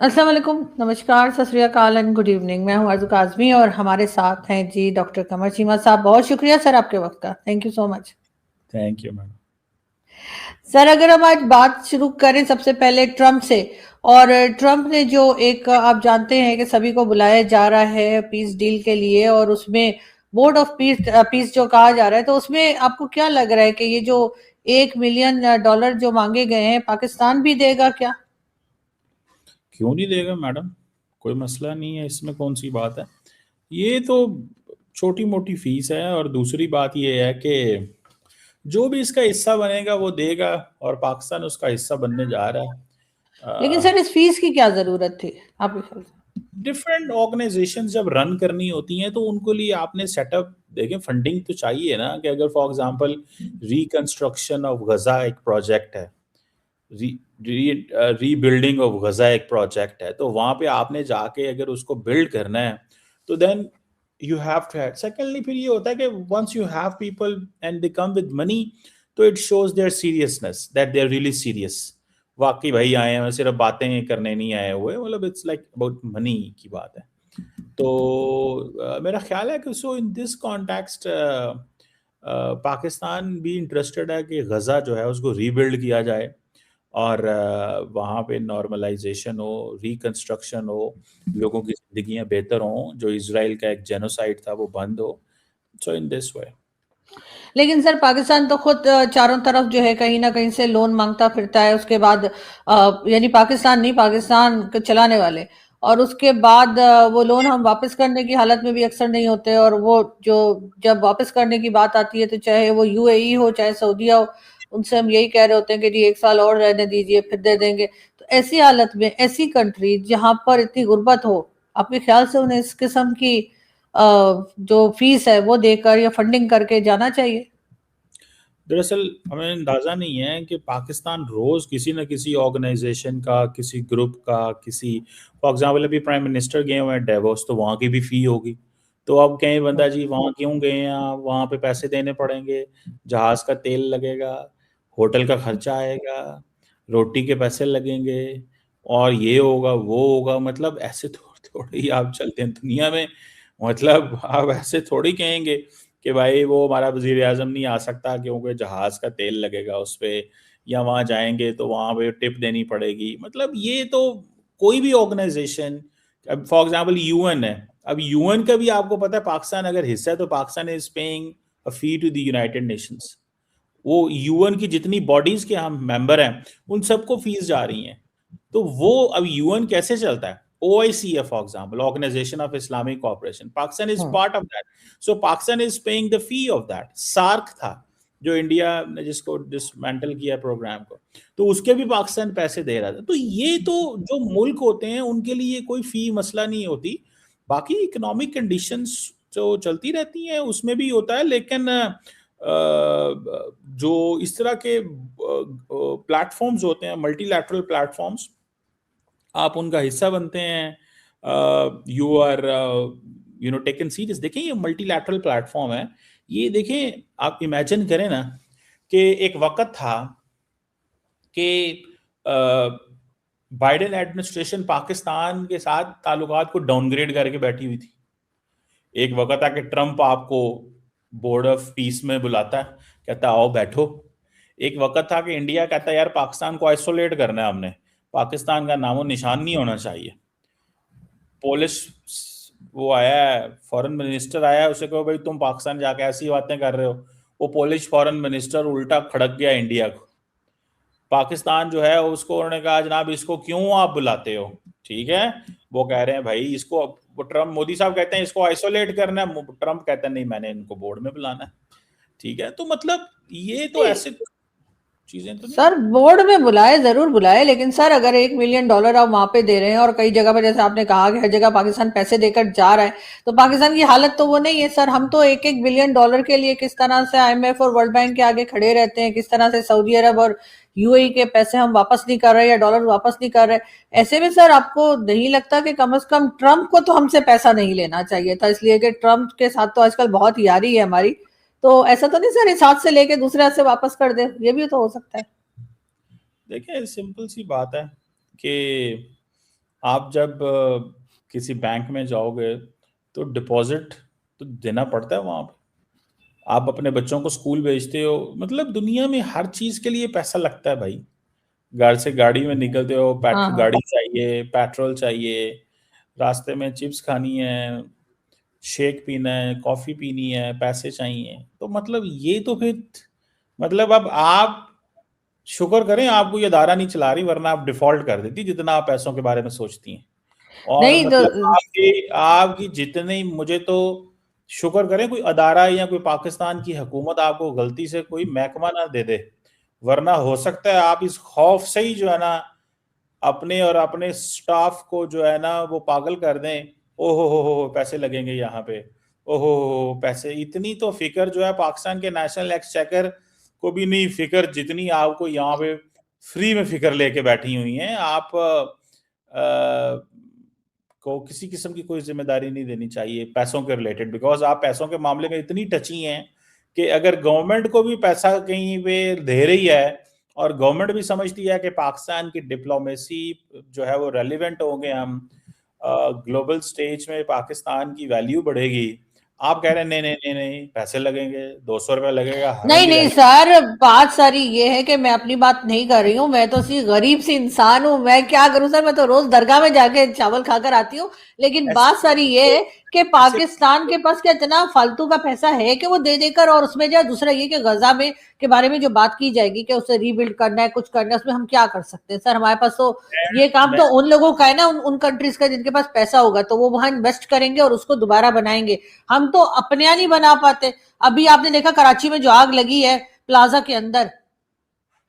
अस्सलाम वालेकुम, नमस्कार, सत श्री अकाल एंड गुड इवनिंग। मैं हूँ आरज़ू काज़मी और हमारे साथ हैं जी डॉक्टर कमर चीमा साहब। बहुत शुक्रिया सर आपके वक्त का, thank you so much. Thank you madam. Sir अगर हम आज बात शुरू करें सबसे पहले ट्रम्प से, और ट्रम्प ने जो एक आप जानते हैं कि सभी को बुलाया जा रहा है पीस डील के लिए, और उसमें बोर्ड ऑफ पीस पीस जो कहा जा रहा है, तो उसमें आपको क्या लग रहा है कि ये जो $1 मिलियन जो मांगे गए हैं पाकिस्तान भी देगा क्या? क्यों नहीं देगा मैडम? कोई मसला नहीं है, इसमें कौन सी बात है। ये तो छोटी मोटी फीस है। और दूसरी बात ये है कि जो भी इसका हिस्सा बनेगा वो देगा, और पाकिस्तान उसका हिस्सा बनने जा रहा लेकिन है। सर इस फीस की क्या जरूरत थी आपके ख्याल से? डिफरेंट ऑर्गेनाइजेशन जब रन करनी होती हैं तो उनको लिए आपने सेटअप देखें, फंडिंग तो चाहिए ना। कि अगर फॉर एग्जांपल रिकंस्ट्रक्शन ऑफ गजा एक प्रोजेक्ट है, री रीबिल्डिंग ऑफ गजा एक प्रोजेक्ट है, तो वहां पे आपने जाके अगर उसको बिल्ड करना है तो then you have to have. Secondly फिर ये होता है कि once you have people and they come with money, तो it shows their seriousness that they are really serious. वाकई भाई आए हैं, सिर्फ बातें करने नहीं आए हुए, मतलब इट्स लाइक अबाउट मनी की बात है। तो मेरा ख्याल है कि सो इन दिस कॉन्टेक्स्ट पाकिस्तान भी इंटरेस्टेड है कि गजा जो है उसको रीबिल्ड किया जाए, और वहाँ पे नॉर्मलाइजेशन हो, रिकंस्ट्रक्शन हो, लोगों की ज़िंदगियाँ बेहतर हों, जो इज़राइल का एक जेनोसाइड था वो बंद हो। सो इन दिस वे। लेकिन सर पाकिस्तान तो खुद चारों तरफ जो है कहीं ना कहीं से लोन मांगता फिरता है, उसके बाद यानी पाकिस्तान नहीं, पाकिस्तान के चलाने वाले, और उसके बाद वो लोन हम वापस करने की हालत में भी अक्सर नहीं होते। और वो जो जब वापस करने की बात आती है तो चाहे वो यूएई हो चाहे सऊदीया हो, उनसे हम यही कह रहे होते हैं कि जी 1 साल और रहने दीजिए फिर दे देंगे। तो ऐसी हालत में ऐसी कंट्री जहां पर इतनी गुर्बत हो, आपके ख्याल से उन्हें इस किस्म की जो फीस है वो देकर या फंडिंग करके जाना चाहिए? दरअसल हमें अंदाज़ा नहीं है कि पाकिस्तान रोज़ किसी न किसी ऑर्गेनाइजेशन का, किसी ग्रुप का, किसी फॉर एग्जांपल अभी प्राइम मिनिस्टर गए हुए हैं डेवोस, तो वहाँ की भी फ़ी होगी। तो अब कहीं बंदा जी वहाँ क्यों गए हैं आप, वहाँ पे पैसे देने पड़ेंगे, जहाज़ का तेल लगेगा, होटल का खर्चा आएगा, रोटी के पैसे लगेंगे, और ये होगा वो होगा। मतलब ऐसे थोड़ी ही आप चलते हैं दुनिया में। मतलब आप ऐसे थोड़ी कहेंगे कि भाई वो हमारा वजीर आजम नहीं आ सकता क्योंकि जहाज़ का तेल लगेगा उस पे, या वहाँ जाएंगे तो वहाँ पे टिप देनी पड़ेगी। मतलब ये तो कोई भी ऑर्गेनाइजेशन, अब फॉर एग्जांपल यूएन है, अब यूएन का भी आपको पता है पाकिस्तान अगर हिस्सा है तो Pakistan is paying a fee to the United Nations. वो यूएन की जितनी बॉडीज के हम मेंबर हैं उन सबको फीस जा रही हैं। तो वो अब यूएन कैसे चलता है? OIC for example, organisation of Islamic cooperation, Pakistan is hmm. Part of that. So Pakistan is paying the fee of that. SAARC था जो इंडिया ने जिसको डिसमेंटल किया प्रोग्राम को, तो उसके भी पाकिस्तान पैसे दे रहा था। तो ये तो जो मुल्क होते हैं उनके लिए कोई फी मसला नहीं होती। बाकी इकोनॉमिक कंडीशंस जो चलती रहती हैं उसमें भी होता है, लेकिन जो इस तरह के प्लेटफॉर्म्स होते हैं, मल्टीलैटरल प्लेटफॉर्म्स, आप उनका हिस्सा बनते हैं, यू आर टेकन सीरियस। देखें ये मल्टीलैटरल प्लेटफॉर्म है। ये देखें, आप इमेजिन करें ना कि एक वक्त था कि बाइडेन एडमिनिस्ट्रेशन पाकिस्तान के साथ ताल्लुकात को डाउनग्रेड करके बैठी हुई थी। एक वक्त था कि ट्रंप आपको बोर्ड ऑफ पीस में बुलाता है, कहता है आओ बैठो। एक वक्त था कि इंडिया कहता है यार पाकिस्तान को आइसोलेट करना है हमने, पाकिस्तान का नामो निशान नहीं होना चाहिए। पोलिश वो आया है, फॉरेन मिनिस्टर आया है, उसे कहो भाई तुम पाकिस्तान जाके ऐसी बातें कर रहे हो। वो पोलिश फॉरेन मिनिस्टर उल्टा खड़क गया इंडिया को। पाकिस्तान जो है उसको उन्होंने कहा जनाब इसको क्यों आप बुलाते हो? ठीक है, वो कह रहे हैं भाई इसको, वो ट्रम्प मोदी साहब कहते हैं इसको आइसोलेट करना है, ट्रम्प कहता है नहीं मैंने इनको बोर्ड में बुलाना है। ठीक है, तो मतलब ये तो नहीं ऐसे चीजें तो नहीं। सर, बोर्ड में बुलाए जरूर बुलाए, लेकिन सर अगर $1 मिलियन आप वहां पे दे रहे हैं और कई जगह पर जैसे आपने कहा कि हर जगह पाकिस्तान पैसे देकर जा रहा है, तो पाकिस्तान की हालत तो वो नहीं है सर। हम तो $1 बिलियन के लिए किस तरह से IMF और वर्ल्ड बैंक के आगे खड़े रहते हैं, किस तरह से सऊदी अरब और यूएई के पैसे हम वापस नहीं कर रहे या डॉलर वापस नहीं कर रहे। ऐसे में सर आपको नहीं लगता कि कम से कम ट्रंप को तो हमसे पैसा नहीं लेना चाहिए था, इसलिए कि ट्रंप के साथ तो आजकल बहुत यारी है हमारी। तो ऐसा तो नहीं सर इस हाथ से लेके दूसरे हाथ से वापस कर दे, ये भी तो हो सकता है। देखिए सिंपल सी बात है कि आप जब किसी बैंक में जाओगे तो डिपॉजिट तो देना पड़ता है वहां पे। आप अपने बच्चों को स्कूल भेजते हो, मतलब दुनिया में हर चीज के लिए पैसा लगता है भाई। घर से गाड़ी में निकलते हो, हाँ हाँ गाड़ी चाहिए, पेट्रोल चाहिए, रास्ते में चिप्स खानी है, शेक पीना है, कॉफी पीनी है, पैसे चाहिए। तो मतलब ये तो फिर मतलब अब आप शुक्र करें आपको ये अदारा नहीं चला रही, वरना आप डिफॉल्ट कर देती जितना आप पैसों के बारे में सोचती हैं। और नहीं तो मतलब आपकी आपकी जितनी, मुझे तो शुक्र करें कोई अदारा या कोई पाकिस्तान की हुकूमत आपको गलती से कोई महकमा ना दे दे, वरना हो सकता है आप इस खौफ से ही जो है ना अपने और अपने स्टाफ को जो है ना वो पागल कर दें। ओहो हो पैसे लगेंगे यहाँ पे, ओहो हो पैसे। इतनी तो फिक्र जो है पाकिस्तान के नेशनल एक्सचेकर को भी नहीं फिक्र जितनी आपको यहाँ पे फ्री में फिक्र लेके बैठी हुई हैं आप। को किसी किस्म की कोई जिम्मेदारी नहीं देनी चाहिए पैसों के रिलेटेड, बिकॉज आप पैसों के मामले में इतनी टची हैं कि अगर गवर्नमेंट को भी पैसा कहीं पे दे रही है और गवर्नमेंट भी समझती है कि पाकिस्तान की डिप्लोमेसी जो है वो रेलिवेंट होंगे, हम ग्लोबल स्टेज में पाकिस्तान की वैल्यू बढ़ेगी, आप कह रहे हैं नहीं नहीं नहीं नहीं पैसे लगेंगे, 200 रुपया लगेगा, हमें नहीं भी नहीं रहना। सर, बात सारी ये है कि मैं अपनी बात नहीं कर रही हूँ। मैं तो सी गरीब सी इंसान हूँ, मैं क्या करूँ सर, मैं तो रोज दरगाह में जाके चावल खाकर आती हूँ। लेकिन बात ऐसे सारी ये है कि ऐसे पाकिस्तान के पास क्या इतना फालतू का पैसा है कि वो दे देकर, और उसमें जो है दूसरा ये कि गजा में के बारे में जो बात की जाएगी कि उसे रीबिल्ड करना है, कुछ करना है, उसमें हम क्या कर सकते हैं सर? हमारे पास तो ये काम मैं तो उन लोगों का है ना, उन कंट्रीज का जिनके पास पैसा होगा तो वो वहां इन्वेस्ट करेंगे और उसको दोबारा बनाएंगे। हम तो अपने यहाँ नहीं बना पाते। अभी आपने देखा कराची में जो आग लगी है प्लाजा के अंदर,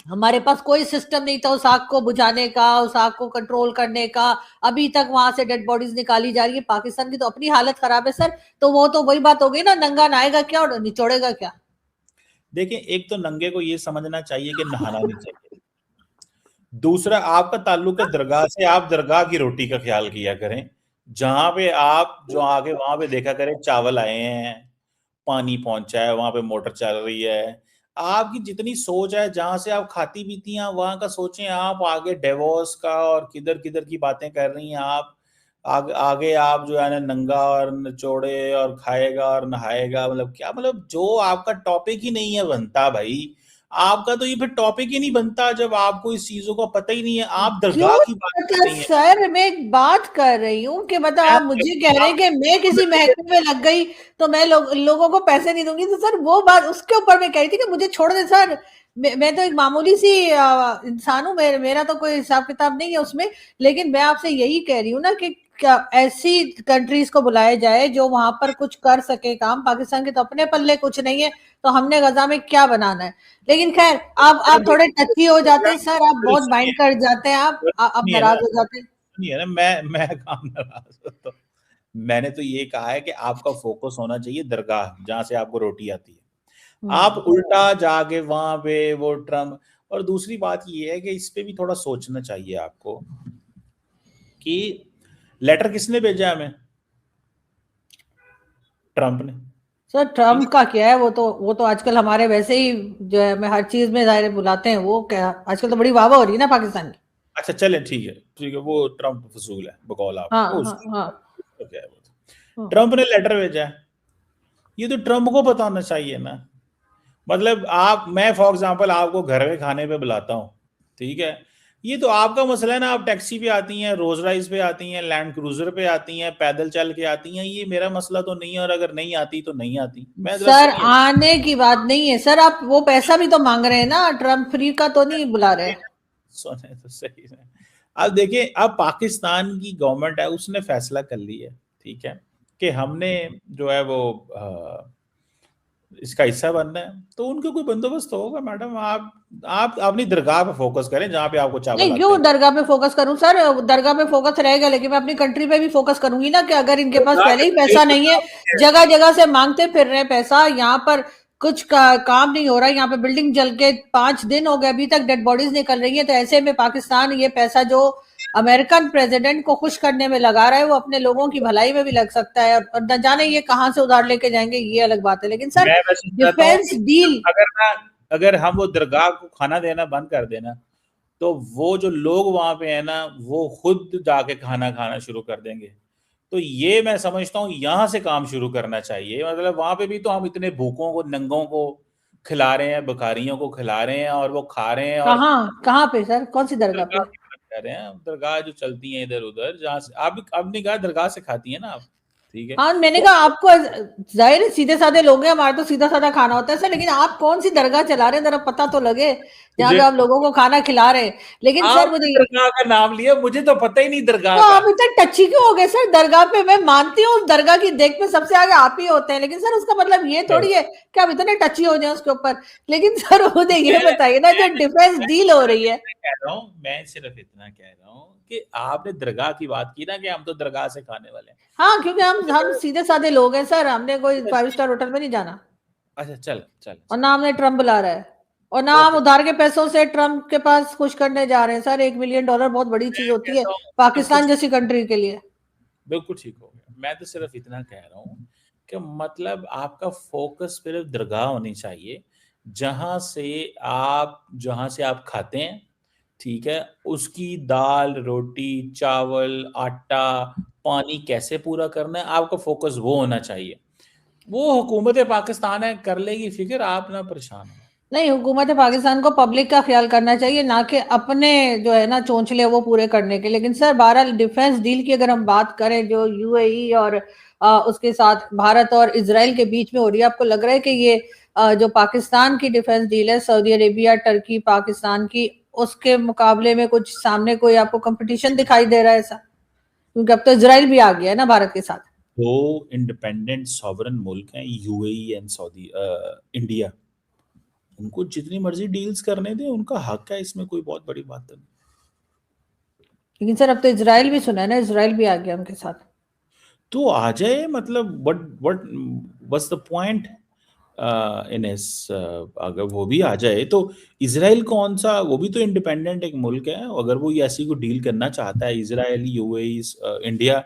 हमारे पास कोई सिस्टम नहीं था उस आग को बुझाने का, उस आग को कंट्रोल करने का। अभी तक वहां से डेड बॉडीज निकाली जा रही है। पाकिस्तान की तो अपनी हालत खराब है सर। तो वो तो वही बात हो गई ना, नंगा नहाएगा क्या और निचोड़ेगा क्या? देखिए, एक तो नंगे को ये समझना चाहिए कि नहाना नहीं चाहिए। दूसरा, आपका ताल्लुक है दरगाह से, आप दरगाह की रोटी का ख्याल किया करें। जहां पे आप जो आगे वहां पे देखा करें चावल आए हैं, पानी पहुंचा है, वहां पे मोटर चल रही है। आपकी जितनी सोच है जहां से आप खाती पीती हैं वहां का सोचें। आप आगे डिवोर्स का और किधर किधर की बातें कर रही हैं आप। आगे आप जो है ना नंगा और निचोड़े और खाएगा और नहाएगा, मतलब क्या, मतलब जो आपका टॉपिक ही नहीं है बनता भाई। आपका तो ये फिर टॉपिक ही नहीं बनता जब आपको इस चीजों का पता ही नहीं है। आप क्यों दरगाह की बात कर पता रही हैं। सर? मैं एक बात कर रही हूँ कि मतलब आप मुझे कह रहे हैं कि मैं किसी महकमे में लग गई तो मैं लोगों को पैसे नहीं दूंगी। तो सर वो बात उसके ऊपर मैं कह रही थी कि मुझे छोड़ दे सर। मैं तो एक मामूली सी इंसान हूँ, मेरा तो कोई हिसाब किताब नहीं है उसमें। लेकिन मैं आपसे यही कह रही हूँ ना कि क्या ऐसी कंट्रीज को बुलाया जाए जो वहां पर कुछ कर सके काम। पाकिस्तान के तो अपने पल्ले कुछ नहीं है, तो हमने गजा में क्या बनाना है? लेकिन खैर, आप थोड़े टची हो जाते हैं सर, आप बहुत सुनिए, माइंड कर जाते हैं, आप सुनिए नाराज ना, हो जाते हैं। सुनिए ना, मैं काम नाराज होता हूँ। मैंने तो ये कहा है कि आपका फोकस होना चाहिए दरगाह जहां से आपको रोटी आती है। आप हम्म। उल्टा जाके वहां पे वो ट्रम्प। और दूसरी बात ये है कि इस पे भी थोड़ा सोचना चाहिए आपको कि लेटर किसने भेजा हमें? ट्रम्प ने। सर ठीक है। ट्रम्प का क्या है? वो तो आजकल हमारे वैसे ही जो है, मैं हर चीज में जाहिर बुलाते हैं। वो क्या, आजकल तो बड़ी वाहवाह हो रही है ना पाकिस्तान की। अच्छा चले, ठीक है ठीक है, वो ट्रम्प फसूल है बकौल आप हाँ वो हाँ हाँ उसका क्या है वो। हाँ। ट्रम्प ने लेटर भेजा है, ये तो ट्रम्प को पता होना चाहिए ना। मतलब आप, मैं फॉर एग्जांपल आपको घर में खाने पे बुलाता हूँ, ठीक है, ये तो आपका मसला है ना। आप टैक्सी पे आती हैं, रोज राइस पे आती हैं, लैंड क्रूजर पे आती हैं, पैदल चल के आती हैं, ये मेरा मसला तो नहीं है। और अगर नहीं आती तो नहीं आती, मैं जरा सर सुनिए। आने की बात नहीं है सर, आप वो पैसा भी तो मांग रहे हैं ना, ट्रम्प फ्री का तो नहीं बुला रहे। सुने तो सही है। अब देखिए, अब पाकिस्तान की गवर्नमेंट है, उसने फैसला कर लिया है, ठीक है, कि हमने जो है वो इसका हिस्सा बनना है, तो उनका कोई बंदोबस्त होगा। मैडम आप अपनी दरगाह पे फोकस करें जहां पे आपको चावल नहीं, आते क्यों हैं। दरगाह पे फोकस करूं सर? दरगाह पे फोकस रहेगा, लेकिन मैं अपनी कंट्री पे भी फोकस करूंगी ना, कि अगर इनके पास दरगाह पहले के ही तो पैसा एक नहीं है, काम है। जगह जगह से मांगते फिर रहे हैं पैसा, यहाँ पर कुछ काम नहीं हो रहा है। यहाँ पे बिल्डिंग जल के 5 दिन हो गए, अभी तक डेड बॉडीज निकल रही है। तो ऐसे में पाकिस्तान ये पैसा जो अमेरिकन प्रेसिडेंट को खुश करने में लगा रहा है, वो अपने लोगों की भलाई में भी लग सकता है। और न जाने ये कहाँ से उधार लेके जाएंगे, ये अलग बात है। लेकिन सर मैं वैसे चाहता हूँ डिफेंस कि डील। अगर हम वो दरगाह को खाना देना बंद कर देना तो वो जो लोग वहां पे है ना, वो खुद जाके खाना खाना शुरू कर देंगे। तो ये मैं समझता हूँ यहाँ से काम शुरू करना चाहिए। मतलब वहां पे भी तो हम इतने भूखों को, नंगों को खिला रहे हैं, भिखारियों को खिला रहे हैं, और वो खा रहे हैं। और कहाँ कहाँ पे सर, कौन सी दरगाह दरगाह पे? की बात कर रहे हैं, दरगाह जो चलती हैं इधर उधर, जहाँ से आप आपने कहा दरगाह से खाती है ना आप, ठीक है। हाँ, मैंने तो कहा आपको जाहिर है सीधे साधे लोग हैं, हमारे तो सीधा साधा खाना होता है सर, लेकिन आप कौन सी दरगाह चला रहे हैं, जरा पता तो लगे, जहाँ मुझे, पे आप लोगों को खाना खिला रहे हैं। लेकिन सर आपने मुझे, दरगाह का नाम लिया, मुझे तो पता ही नहीं तो दरगाह का। आप इतने टच्ची क्यों हो गए सर? दरगाह पे मैं मानती हूँ, उस दरगाह की देख में सबसे आगे आप ही होते हैं, लेकिन सर उसका मतलब ये थोड़ी है कि आप इतने टच्ची हो जाए उसके ऊपर। लेकिन सर मुझे ये मैं बताइए ना, जो डिफेंस मैं डील हो सिर्फ रही है। इतना कह रहा हूँ, मैं सिर्फ इतना कह रहा हूँ कि आपने दरगाह की बात की ना, कि हम तो दरगाह से खाने वाले हैं। हाँ, क्योंकि हम सीधे साधे लोग हैं सर, हमने कोई फाइव स्टार होटल में नहीं जाना, अच्छा, चल चल और चल, ना हमने ट्रम्प बुला रहा है, और ना हम ओके। उधार के पैसों से ट्रम्प के पास खुश करने जा रहे हैं सर। $1 मिलियन बहुत बड़ी मैं चीज होती है कहता हूँ बिल्कुल पाकिस्तान जैसी कंट्री के लिए। बिल्कुल ठीक हो गया। मैं तो सिर्फ इतना कह रहा हूँ कि मतलब आपका फोकस सिर्फ दरगाह होनी चाहिए, जहां से आप खाते हैं, ठीक है। उसकी दाल, रोटी, चावल, आटा, पानी कैसे पूरा करना है, आपका फोकस वो होना चाहिए। वो हुकूमत पाकिस्तान है, कर लेगी फिक्र, आप ना परेशान हो। नहीं, हुकूमत पाकिस्तान को पब्लिक का ख्याल करना चाहिए, ना कि अपने जो है ना चोंचले वो पूरे करने के। लेकिन सर बहरहाल डिफेंस डील की अगर हम बात करें, जो यूएई और उसके साथ भारत और इसराइल के बीच में हो रही है, आपको लग रहा है कि ये जो पाकिस्तान की डिफेंस डील है, सऊदी अरेबिया, टर्की, पाकिस्तान की, उसके मुकाबले में कुछ सामने कोई आपको कंपटीशन दिखाई दे रहा है ऐसा? क्योंकि अब तो इसराइल भी आ गया है ना भारत के साथ। दो इंडिपेंडेंट सॉवरन मुल्क हैं, यूएई एंड सऊदी इंडिया। उनको जितनी मर्जी डील्स करने दें, उनका हक है, इसमें कोई बहुत बड़ी बात नहीं। लेकिन सर अब तो इसराइल भी सुना है ना, इसराइल भी आ गया उनके साथ। तो आ जाए, मतलब what what's the point in इस, अगर वो भी आ जाए तो इसराइल कौन सा, वो भी तो इंडिपेंडेंट एक मुल्क है। अगर वो ये ऐसी को डील करना चाहता है, इसराइल, यूएई, इंडिया,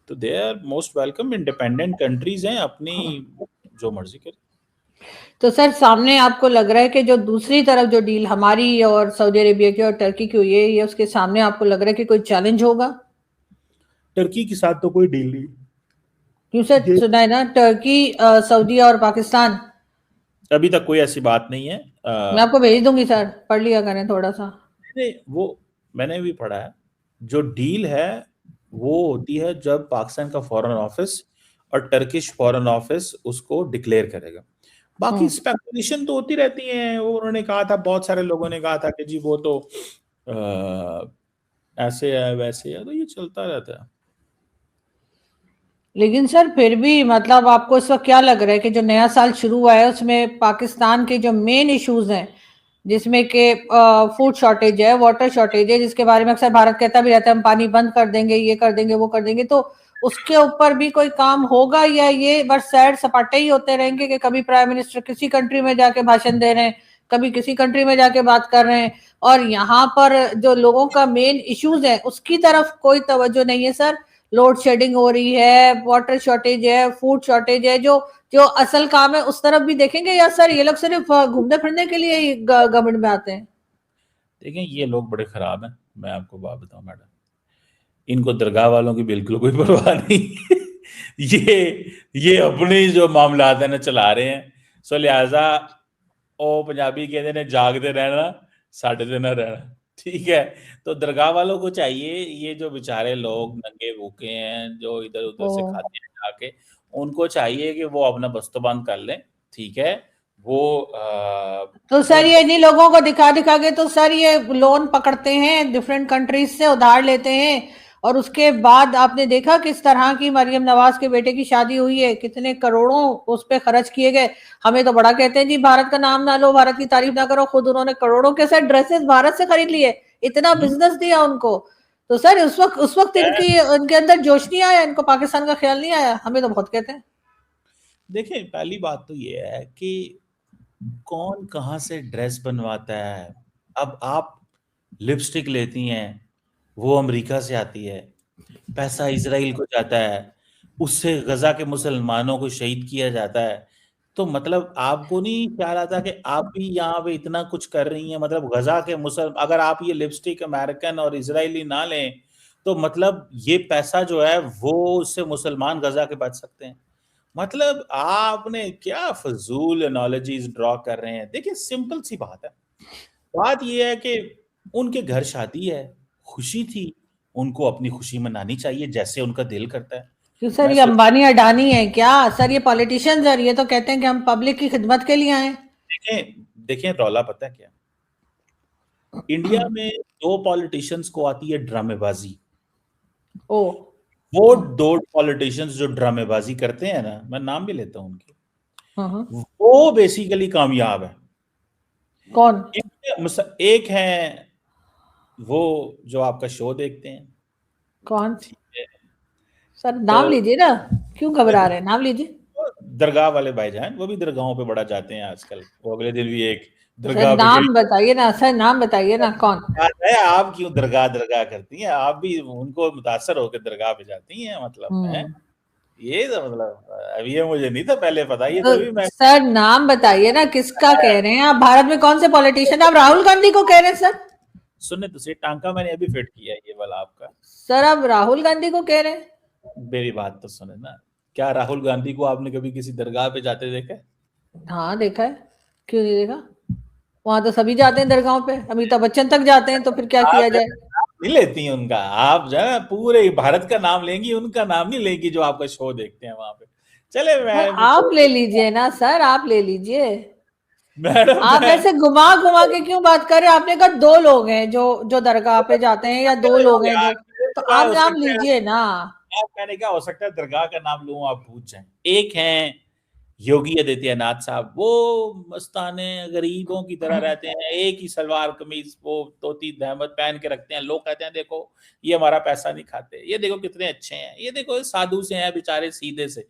तो they are most welcome, independent countries हैं अपनी, जो मर्जी करे। तो सर सामने आपको लग रहा है कि जो दूसरी तरफ जो डील हमारी और सऊदी अरेबिया की और टर्की की हुई है, ये उसके सामने आपको लग रहा है कि कोई चैलेंज होगा? टर्की के साथ तो कोई डील नहीं। क्यों सर, ये सुना है ना टर्की, सऊदी और पाकिस्तान। अभी तक कोई ऐसी बात नहीं है। मैं आपको भेज दूंगी सर, पढ़ लिया करें थोड़ा सा। नहीं, वो मैंने भी पढ़ा है। जो डील है वो होती है जब पाकिस्तान का फॉरेन ऑफिस और टर्किश फॉरेन ऑफिस उसको डिक्लेयर करेगा। बाकी हम्म। स्पेकुलेशन तो होती रहती है। वो उन्होंने कहा था, बहुत सारे लोगों ने कहा था कि जी वो तो ऐसे है वैसे है, तो ये चलता रहता है। लेकिन सर फिर भी मतलब आपको इस वक्त क्या लग रहा है कि जो नया साल शुरू हुआ है उसमें पाकिस्तान के जो मेन इश्यूज हैं, जिसमें कि फूड शॉर्टेज है, वाटर शॉर्टेज है, जिसके बारे में अक्सर भारत कहता भी रहता है हम पानी बंद कर देंगे, ये कर देंगे, वो कर देंगे, तो उसके ऊपर भी कोई काम होगा, या ये बस सैर सपाटे ही होते रहेंगे कि कभी प्राइम मिनिस्टर किसी कंट्री में जाके भाषण दे रहे हैं, कभी किसी कंट्री में जाके बात कर रहे हैं, और यहाँ पर जो लोगों का मेन इश्यूज है उसकी तरफ कोई तवज्जो नहीं है सर? लोड शेडिंग हो रही है, वाटर शॉर्टेज है, फूड शॉर्टेज है, जो जो असल काम है उस तरफ भी देखेंगे, या सर ये लोग सिर्फ घूमने फिरने के लिए गवर्नमेंट में आते हैं? देखें, ये लोग बड़े खराब हैं, मैं आपको बात बताऊं मैडम। इनको दरगाह वालों की बिल्कुल कोई परवाह नहीं। ये अपने जो मामला है ना चला रहे हैं। सो लिहाजा ओ पंजाबी कहते ने जागते रहना, साढ़े ते ना रहना, ठीक है। तो दरगाह वालों को चाहिए, ये जो बेचारे लोग नंगे भूखे हैं जो इधर उधर ओ, से खाते हैं जाके, उनको चाहिए कि वो अपना बस्तोबंद कर लें, ठीक है। वो तो वो सर ये इन्हीं लोगों को दिखा दिखा के तो सर ये लोन पकड़ते हैं, डिफरेंट कंट्रीज से उधार लेते हैं, और उसके बाद आपने देखा किस तरह की मरियम नवाज के बेटे की शादी हुई है, कितने करोड़ों उस पे खर्च किए गए। हमें तो बड़ा कहते हैं जी भारत का नाम ना लो, भारत की तारीफ ना करो, खुद उन्होंने करोड़ों के सर ड्रेसेस भारत से खरीद लिए, इतना बिजनेस दिया उनको। तो सर उस वक्त इनकी इनके अंदर जोश नहीं आया, इनको पाकिस्तान का ख्याल नहीं आया? हमें तो बहुत कहते हैं। देखें, पहली बात तो ये है कि कौन कहाँ से ड्रेस बनवाता है। अब आप लिपस्टिक लेती हैं, वो अमेरिका से आती है, पैसा इसराइल को जाता है, उससे गजा के मुसलमानों को शहीद किया जाता है। तो मतलब आपको नहीं ख्याल आता कि आप भी यहाँ पे इतना कुछ कर रही हैं, मतलब गजा के मुसल अगर आप ये लिपस्टिक अमेरिकन और इजरायली ना लें तो मतलब ये पैसा जो है वो उससे मुसलमान गजा के बच सकते हैं। मतलब आपने क्या फजूल एनालॉजीज ड्रॉ कर रहे हैं। देखिए सिंपल सी बात है, बात ये है कि उनके घर शादी है, खुशी थी, उनको अपनी खुशी मनानी चाहिए जैसे उनका दिल करता है। क्यों सर, मैं ये अंबानी अडानी है क्या सर? ये पॉलिटिशियंस है, ये तो कहते हैं कि हम पब्लिक की खिदमत के लिए आए। देखें देखें रौला पता है क्या, इंडिया में दो पॉलिटिशियंस को आती है ड्रामेबाजी। ओ। वो दो पॉलिटिशियंस जो ड्रामेबाजी करते हैं ना, मैं नाम भी लेता हूं उनके, हाँ। वो बेसिकली कामयाब है। कौन? एक है वो जो आपका शो देखते हैं, कौन? ठीक है, सर तो नाम लीजिए ना, क्यों घबरा रहे हैं, नाम लीजिए। दरगाह वाले भाईजान, वो भी दरगाहों पे बड़ा जाते हैं आजकल, वो अगले दिन भी एक सर दरगाह पे गई। नाम बताइए ना, सर नाम बताइए ना, कौन? बात है, आप क्यों दरगाह दरगाह करती हैं, आप भी उनको मुतासर होकर दरगाह पे जाती हैं, मतलब है हम्म। ये तो मतलब अभी ये मुझे नहीं था पहले पता, ये तो तभी मैं सर नाम बताइए ना, किसका कह रहे हैं आप? भारत में कौन से पॉलिटिशियन? आप राहुल गांधी को कह रहे हैं सर? सुनने तो से टांका मैंने अभी फिट किया है ये वाला आपका। सर आप राहुल गांधी को कह रहे हैं? मेरी बात तो सुने ना, क्या राहुल गांधी को आपने कभी किसी दरगाह पे जाते देखा है? हाँ देखा है, क्यों नहीं देखा? वहां तो सभी जाते हैं दरगाहों पे, अमिताभ बच्चन तक जाते हैं, तो फिर क्या आप किया जो है जाए? नाम नहीं लेती हैं उनका, आप जो है पूरे भारत का नाम लेंगी, उनका नाम नहीं लेंगी जो आपका शो देखते हैं वहां पे। चले सर मैं आप ले लीजिए ना, सर आप ले लीजिए। मैडम आप मैं ऐसे घुमा घुमा के क्यों बात कर रहे हैं? आपने कहा दो लोग हैं जो जो दरगाह पे जाते हैं, या दो लोग हैं जो, तो क्या आप हो नाम सकता है, लीजिए ना। आप मैंने क्या हो सकता है दरगाह का नाम लूं आप पूछ जाएं। एक हैं योगी आदित्यनाथ साहब, वो मस्ताने गरीबों की तरह रहते हैं, एक ही सलवार कमीज वो धोती दहमत पहन के रखते हैं, लोग कहते हैं देखो ये हमारा पैसा नहीं खाते, ये देखो कितने अच्छे हैं, ये देखो साधु से हैं बेचारे सीधे से,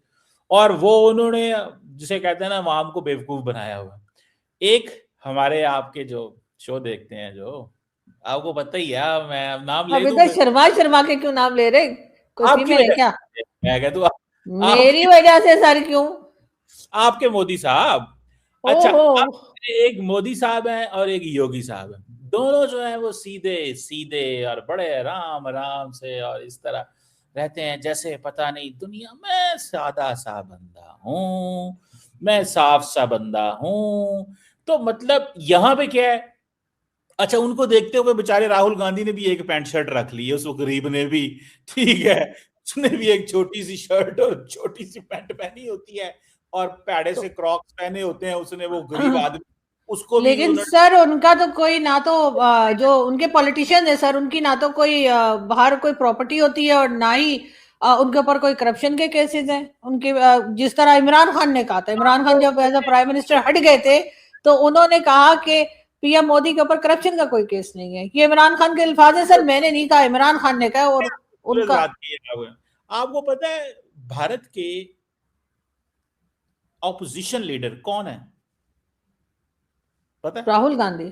और वो उन्होंने जिसे कहते हैं ना आवाम को बेवकूफ बनाया हुआ। एक हमारे आपके जो शो देखते हैं जो, आपको पता ही है, मैं नाम ले अब दूं इधर फिर शर्मा शर्मा के क्यों नाम ले रहे? कोई आपकी फीमेल है वजह क्या? से मैं कह दूं मेरी आपकी वजह से सर क्यों? आपके मोदी साहब। अच्छा ओहो। अब एक मोदी साहब हैं और एक योगी साहब हैं, दोनों जो है वो सीधे सीधे और बड़े राम राम से और इस तरह रहते हैं जैसे पता नहीं दुनिया में सादा सा बंदा हूं, मैं साफ सा बंदा हूं। तो मतलब यहां पे क्या है, अच्छा उनको देखते हुए बेचारे राहुल गांधी ने भी एक पैंट शर्ट रख ली है, उस गरीब ने भी, ठीक है, उसने भी एक छोटी सी शर्ट और छोटी सी पैंट पहनी होती है और पैड़े तो से क्रॉक्स पहने होते हैं उसने, वो गरीब आदमी, उसको भी लेकिन उन्होंने सर उनका तो कोई ना तो जो उनके पॉलिटिशियन है सर, उनकी ना तो कोई बाहर कोई प्रॉपर्टी होती है, और ना ही उनके ऊपर कोई करप्शन के केसेस हैं उनके। जिस तरह इमरान खान ने कहा था, इमरान खान जब एज अ प्राइम मिनिस्टर हट गए थे, तो उन्होंने कहा कि पीएम मोदी के ऊपर करप्शन का कोई केस नहीं है। ये इमरान खान के अल्फाज है सर, मैंने नहीं कहा, इमरान खान ने कहा। और तुरंत उनका बात की है। आपको पता है भारत के ऑपोजिशन लीडर कौन है, पता है? राहुल गांधी।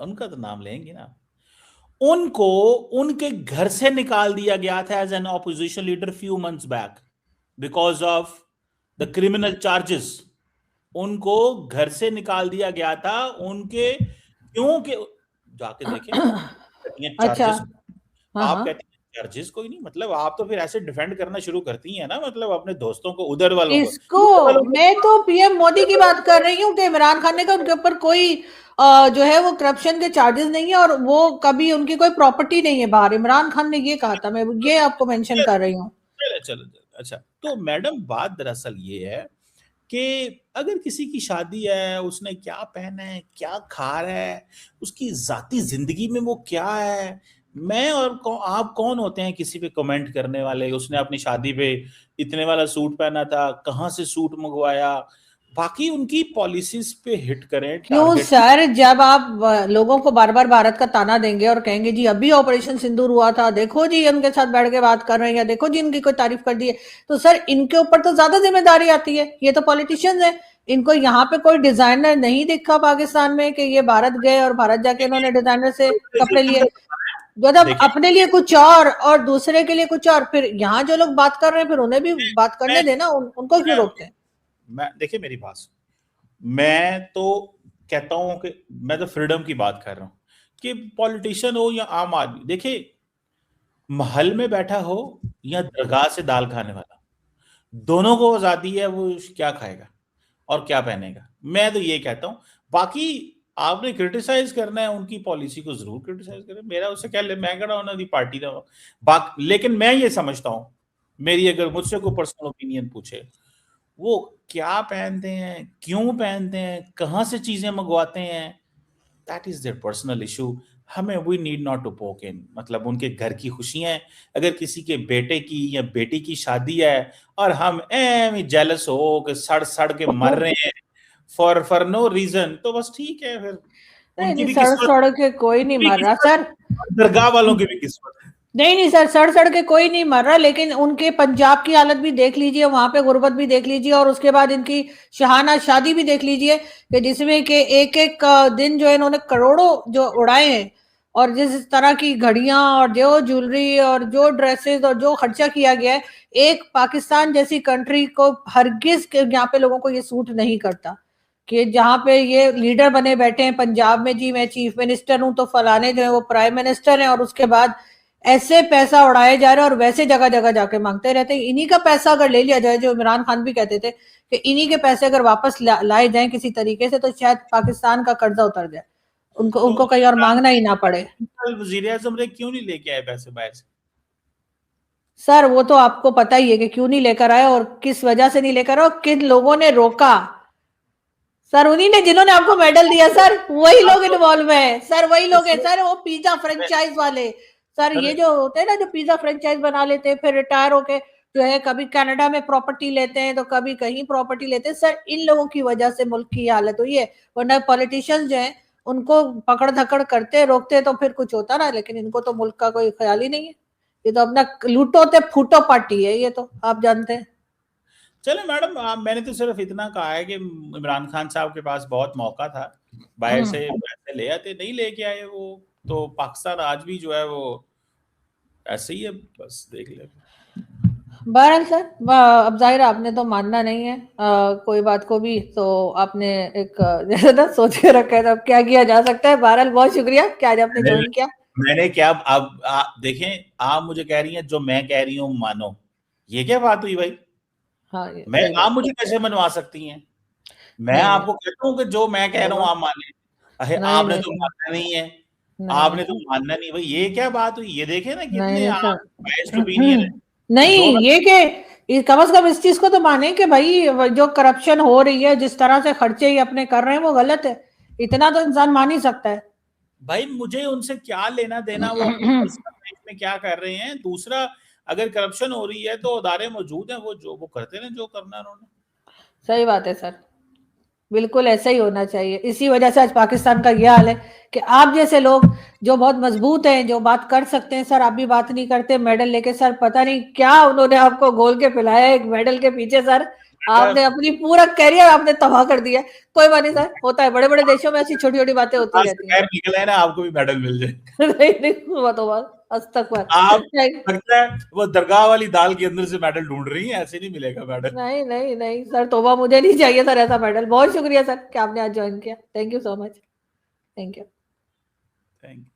उनका तो नाम लेंगे ना, उनको उनके घर से निकाल दिया गया था as an opposition leader few months back because of the criminal charges. उनको घर से निकाल दिया गया था उनके, क्योंकि जाके देखें अच्छा। चार्जेस, हाँ आप हाँ। कहते हैं चार्जेस कोई नहीं, मतलब आप तो फिर ऐसे डिफेंड करना शुरू करती हैं ना, मतलब अपने दोस्तों को, उधर वालों को, इसको इधर वालों को, मैं तो पीएम मोदी की बात कर रही हूँ कि इमरान खान ने कहा उनके ऊपर कोई जो है वो करप्शन के चार्जेस नहीं है, और वो कभी उनकी कोई प्रॉपर्टी नहीं है बाहर। इमरान खान ने ये कहा था, मैं ये आपको मेंशन कर रही हूँ। चलो चलो चलो। अच्छा तो मैडम बात दरअसल ये है कि अगर किसी की शादी है, उसने क्या पहना है, क्या खा रहा है, उसकी जाती जिंदगी में वो क्या है, मैं और आप कौन होते हैं किसी पे कमेंट करने वाले, उसने अपनी शादी पे इतने वाला सूट पहना था, कहाँ से सूट मंगवाया, बाकी उनकी पॉलिसीज पे हिट करें, क्यों टारगेट। सर? जब आप लोगों को बार बार भारत का ताना देंगे और कहेंगे जी अभी ऑपरेशन सिंदूर हुआ था, देखो जी उनके साथ बैठ के बात कर रहे हैं, या देखो जी इनकी कोई तारीफ कर दी है, तो सर इनके ऊपर तो ज्यादा जिम्मेदारी आती है। ये तो पॉलिटिशियंस है, इनको यहाँ पे कोई डिजाइनर नहीं दिखा पाकिस्तान में कि ये भारत गए और भारत जाके इन्होंने डिजाइनर से कपड़े लिए। मतलब देखिए अपने लिए कुछ और दूसरे के लिए कुछ और, फिर यहाँ जो लोग बात कर रहे हैं फिर उन्हें भी बात करने देना, उनको क्यों मैं रोकते हैं? मैं देखिए मेरी बात सुन, मैं तो कहता हूं कि मैं तो फ्रीडम की बात कर रहा हूं कि पॉलिटिशियन हो या आम आदमी, देखिए महल में बैठा हो या दरगाह से दाल खाने वाला, दोनों को आजादी है, वो क्या खाएगा और क्या पहनेगा। मैं तो ये कहता हूं, बाकी आपने क्रिटिसाइज करना है उनकी पॉलिसी को, जरूर क्रिटिसाइज करें, मेरा उससे क्या ले, मैं कह उन्होंने पार्टी का लेकिन मैं ये समझता हूं, मेरी अगर मुझसे कोई पर्सनल ओपिनियन पूछे, वो क्या पहनते हैं, क्यों पहनते हैं, कहां से चीजें मंगवाते हैं, that is their personal issue. हमें we need not to poke in, मतलब उनके घर की खुशियां, अगर किसी के बेटे की या बेटी की शादी है और हम एम जेलस हो कि सड़ सड़ के मर रहे हैं फॉर नो रीजन, तो बस ठीक है फिर, नहीं उनकी नहीं, भी सड़ किस्मत, सड़ के कोई नहीं मर रहा सर। दरगाह वालों की भी किस्मत है। नहीं नहीं सर, सड़ सड़ के कोई नहीं मर रहा, लेकिन उनके पंजाब की हालत भी देख लीजिए, वहां पे गुर्बत भी देख लीजिए, और उसके बाद इनकी शहाना शादी भी देख लीजिए कि जिसमें कि एक एक दिन जो है इन्होंने करोड़ों जो उड़ाए हैं, और जिस तरह की घड़ियां और जो ज्वेलरी और जो ड्रेसेस और जो खर्चा किया गया है, एक पाकिस्तान जैसी कंट्री को हरगिज के यहाँ पे लोगों को ये सूट नहीं करता कि जहाँ पे ये लीडर बने बैठे हैं पंजाब में, जी मैं चीफ मिनिस्टर हूं तो फलाने जो है वो प्राइम मिनिस्टर हैं, और उसके बाद ऐसे पैसा उड़ाए जा रहे हैं और वैसे जगह जगह जाके मांगते रहते हैं। इन्हीं का पैसा अगर ले लिया जाए, जो इमरान खान भी कहते थे कि इन्हीं के पैसे अगर वापस लाए जाए किसी तरीके से, तो शायद पाकिस्तान का कर्जा उतर जाए, उनको तो उनको कहीं और मांगना ही ना पड़े। वजीर आजम ने क्यों नहीं लेके आए पैसे बाहर से? सर वो तो आपको पता ही है कि क्यों नहीं लेकर आए और किस वजह से नहीं लेकर आए और किन लोगों ने रोका। सर उन्हीं ने जिन्होंने आपको मेडल दिया सर, वही लोग इन्वॉल्व है सर, वही लोग है सर, वो पिज्जा फ्रेंचाइज वाले। सर ये जो होते हैं ना, जो पिज्जा फ्रेंचाइज बना लेते हैं, फिर रिटायर होके जो है कभी कनाडा में प्रॉपर्टी लेते हैं तो कभी कहीं प्रॉपर्टी लेते हैं, सर इन लोगों की वजह से मुल्क की हालत हुई है। वरना पॉलिटिशियंस जो है उनको पकड़ धकड़ करते रोकते तो फिर कुछ होता ना, लेकिन इनको तो मुल्क का कोई ख्याल ही नहीं है। ये तो अपना लूटो ते फूटो पार्टी है, ये तो आप जानते हैं। चलो मैडम, मैंने तो सिर्फ इतना कहा है कि इमरान खान साहब के पास बहुत मौका था, बाहर से पैसे ले आते, नहीं लेके आए वो, तो पाकिस्तान आज भी जो है वो ऐसे ही है, बस देख ले। बहरहाल सर, अब जाहिर आपने तो मानना नहीं है कोई बात को भी, तो आपने एक जैसे ना सोच के रखा है, तो अब क्या किया जा सकता है। बहरहाल बहुत शुक्रिया कि आज आपने ज्वाइन किया। मैंने क्या, अब देखें, आप मुझे कह रही हैं जो मैं कह रही हूँ मानो, ये क्या बात हुई भाई? हाँ, ये मैं, सही आप बात। मुझे कैसे मनवा सकती हैं? मैं नहीं नहीं, आपको कहता हूँ कि जो मैं कह रहा हूँ आप माने, अरे नहीं आपने नहीं तो सर, मानना नहीं है, नहीं आपने तो मानना नहीं भाई, ये क्या बात हुई? ये देखें ना नहीं कितने नहीं आप बायस्ड ओपिनियन है। सर। नहीं, जो मैं, ये कि कम से कम इस चीज को तो माने कि भाई जो करप्शन हो रही है, जिस तरह से खर्चे ये अपने कर रहे हैं वो गलत है, इतना तो इंसान मान ही सकता है। भाई मुझे उनसे क्या लेना देना, वो अपनी पर्सनल लाइफ में क्या कर रहे हैं। दूसरा, अगर करप्शन हो रही है तो अदारे मौजूद हैं, वो जो वो करते हैं जो करना है उन्होंने। सही बात है सर, बिल्कुल ऐसा ही होना चाहिए। इसी वजह से आज पाकिस्तान का ये हाल है कि आप जैसे लोग जो बहुत मजबूत हैं, जो बात कर सकते हैं, सर आप भी बात नहीं करते मेडल लेके। सर पता नहीं क्या उन्होंने आपको घोल के पिलाया एक मेडल के पीछे सर, आपने अपनी पूरा करियर आपने तबाह कर दिया। कोई बात नहीं सर, होता है, बड़े बड़े देशों में ऐसी छोटी छोटी बातें होती आज से रहती हैं। खैर निकल है ना, आपको भी मेडल मिल जाए। नहीं नहीं, हुआ तो बात आप, नहीं लगता है वो दरगाह वाली दाल के अंदर से मेडल ढूंढ रही हैं, ऐसे नहीं मिलेगा मेडल। नहीं नहीं नहीं सर, तोबा, मुझे नहीं चाहिए सर ऐसा मेडल। बहुत शुक्रिया सर कि आपने आज ज्वाइन किया। Thank you so much. Thank you. Thank you.